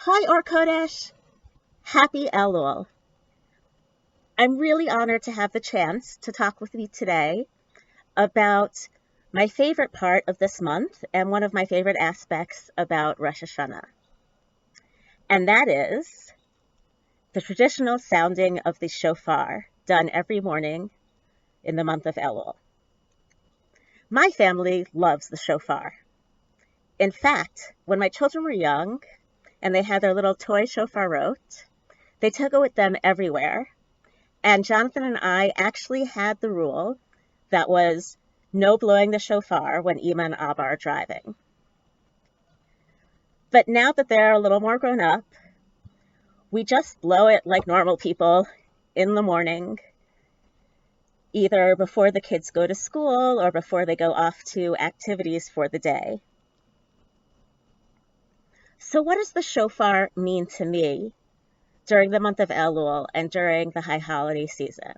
Hi, Or Kodesh. Happy Elul. I'm really honored to have the chance to talk with you today about my favorite part of this month and one of my favorite aspects about Rosh Hashanah. And that is the traditional sounding of the shofar done every morning in the month of Elul. My family loves the shofar. In fact, when my children were young and they had their little toy shofarot, they took it with them everywhere. And Jonathan and I actually had the rule that was no blowing the shofar when Ima and Abba are driving. But now that they're a little more grown up, we just blow it like normal people in the morning, either before the kids go to school or before they go off to activities for the day. So what does the shofar mean to me during the month of Elul and during the high holiday season?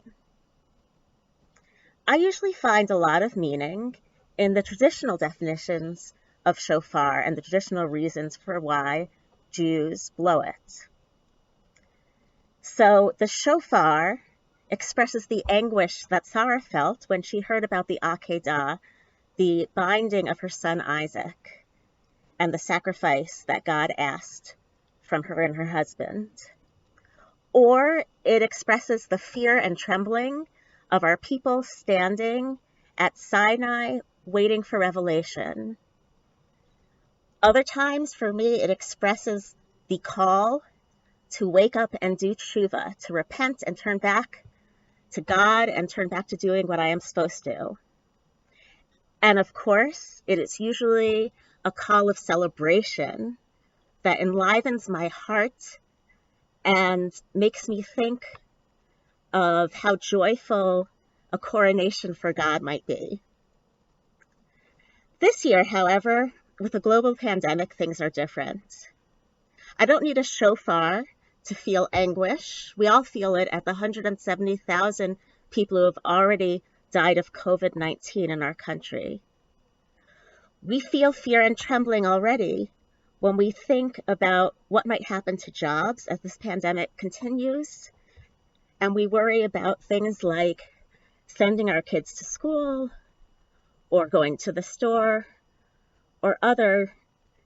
I usually find a lot of meaning in the traditional definitions of shofar and the traditional reasons for why Jews blow it. So the shofar expresses the anguish that Sarah felt when she heard about the Akedah, the binding of her son Isaac, and the sacrifice that God asked from her and her husband. Or it expresses the fear and trembling of our people standing at Sinai waiting for revelation. Other times, for me, it expresses the call to wake up and do tshuva, to repent and turn back to God and turn back to doing what I am supposed to. And of course, it is usually a call of celebration that enlivens my heart and makes me think of how joyful a coronation for God might be. This year, however, with a global pandemic, things are different. I don't need a shofar to feel anguish. We all feel it at the 170,000 people who have already died of COVID-19 in our country. We feel fear and trembling already when we think about what might happen to jobs as this pandemic continues, and we worry about things like sending our kids to school or going to the store or other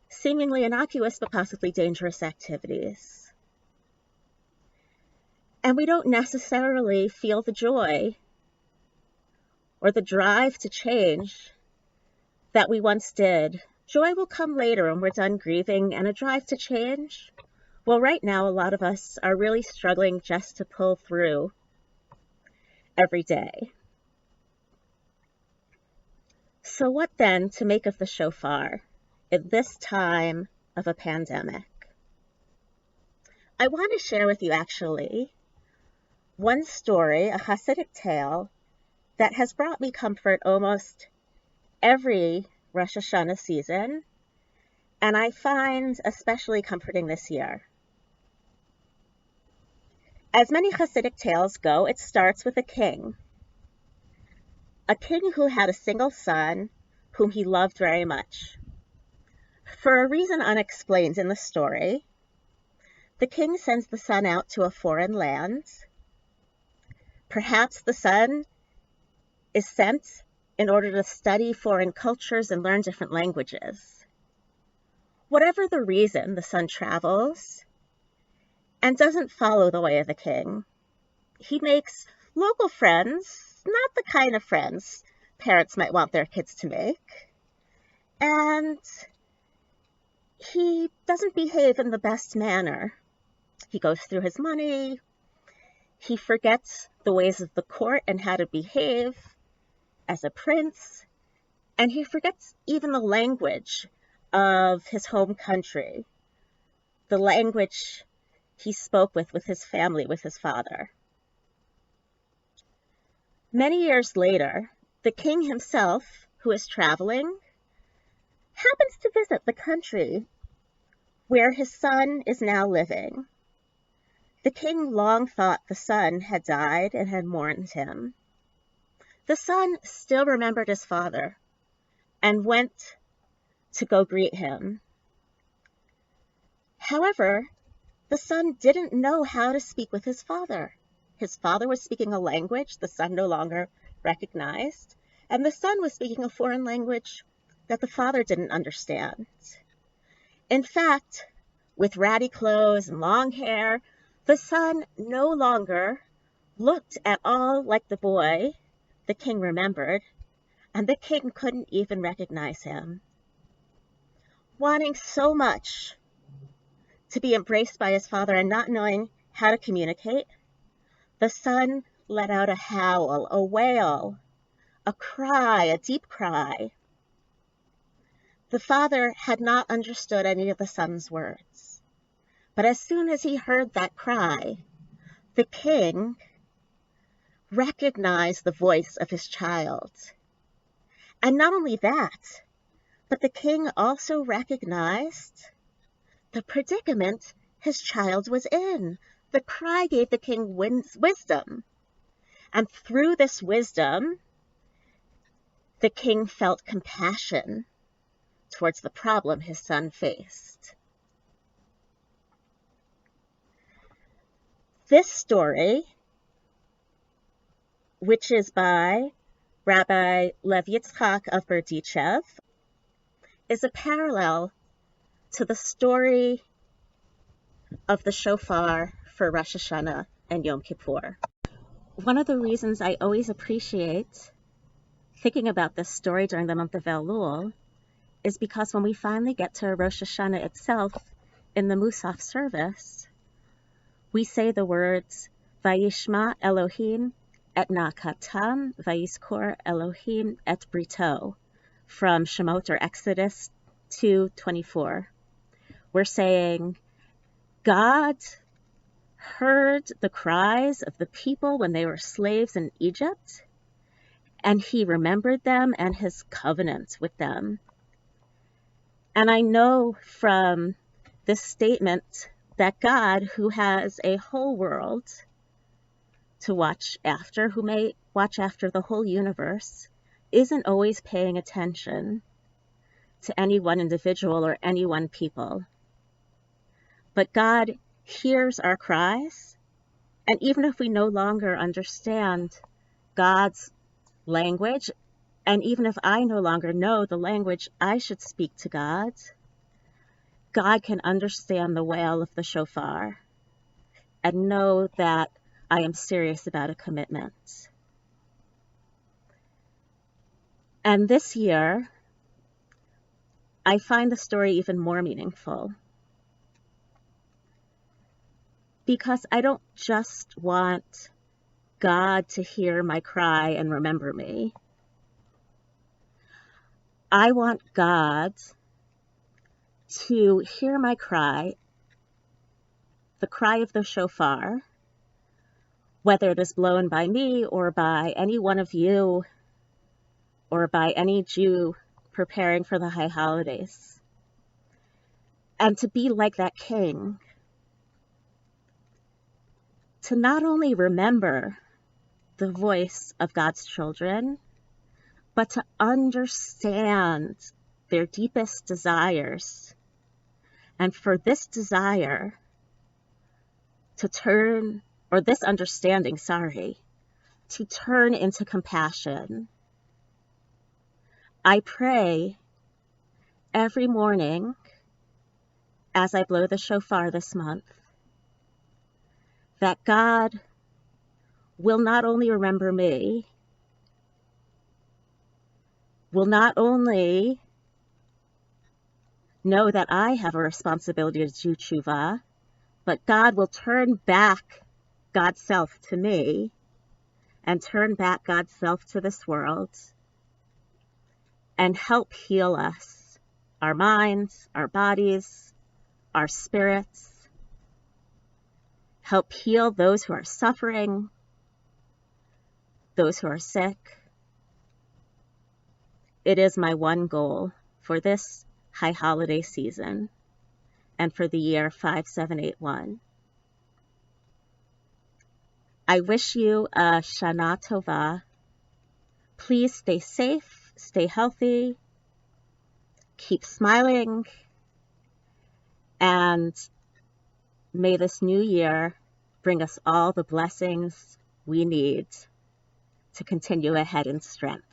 seemingly innocuous but possibly dangerous activities. And we don't necessarily feel the joy or the drive to change that we once did. Joy will come later when we're done grieving, and a drive to change, well, right now, a lot of us are really struggling just to pull through every day. So what then to make of the shofar at this time of a pandemic? I want to share with you actually one story, a Hasidic tale, that has brought me comfort almost every Rosh Hashanah season, and I find especially comforting this year. As many Hasidic tales go, it starts with a king who had a single son whom he loved very much. For a reason unexplained in the story, the king sends the son out to a foreign land. Perhaps the son is sent in order to study foreign cultures and learn different languages. Whatever the reason, the son travels and doesn't follow the way of the king. He makes local friends, not the kind of friends parents might want their kids to make, and he doesn't behave in the best manner. He goes through his money, he forgets the ways of the court and how to behave as a prince, and he forgets even the language of his home country, the language he spoke with his family, with his father. Many years later, the king himself, who is traveling, happens to visit the country where his son is now living. The king long thought the son had died and had mourned him. The son still remembered his father and went to go greet him. However, the son didn't know how to speak with his father. His father was speaking a language the son no longer recognized, and the son was speaking a foreign language that the father didn't understand. In fact, with ratty clothes and long hair, the son no longer looked at all like the boy the king remembered, and the king couldn't even recognize him. Wanting so much to be embraced by his father and not knowing how to communicate, the son let out a howl, a wail, a cry, a deep cry. The father had not understood any of the son's words. But as soon as he heard that cry, the king recognized the voice of his child. And not only that, but the king also recognized the predicament his child was in. The cry gave the king wisdom. And through this wisdom, the king felt compassion towards the problem his son faced. This story, which is by Rabbi Lev Yitzchak of Berdichev, is a parallel to the story of the shofar for Rosh Hashanah and Yom Kippur. One of the reasons I always appreciate thinking about this story during the month of Elul is because when we finally get to Rosh Hashanah itself in the Musaf service, we say the words, Vayishma Elohim et na'katam, Vayiskor Elohim et brito, from Shemot or Exodus 2:24. We're saying, God heard the cries of the people when they were slaves in Egypt, and he remembered them and his covenant with them. And I know from this statement that God, who has a whole world to watch after, who may watch after the whole universe, isn't always paying attention to any one individual or any one people. But God hears our cries, and even if we no longer understand God's language, and even if I no longer know the language I should speak to God, God can understand the wail of the shofar and know that I am serious about a commitment. And this year, I find the story even more meaningful because I don't just want God to hear my cry and remember me. I want God to hear my cry, the cry of the shofar, whether it is blown by me or by any one of you or by any Jew preparing for the high holidays. And to be like that king, to not only remember the voice of God's children, but to understand their deepest desires. And for this desire to turn, or this understanding, to turn into compassion. I pray every morning as I blow the shofar this month that God will not only remember me, will not only know that I have a responsibility to do tshuva, but God will turn back God's self to me and turn back God's self to this world and help heal us, our minds, our bodies, our spirits, help heal those who are suffering, those who are sick. It is my one goal for this high holiday season and for the year 5781. I wish you a Shana Tova. Please stay safe, stay healthy, keep smiling, and May this new year bring us all the blessings we need to continue ahead in strength.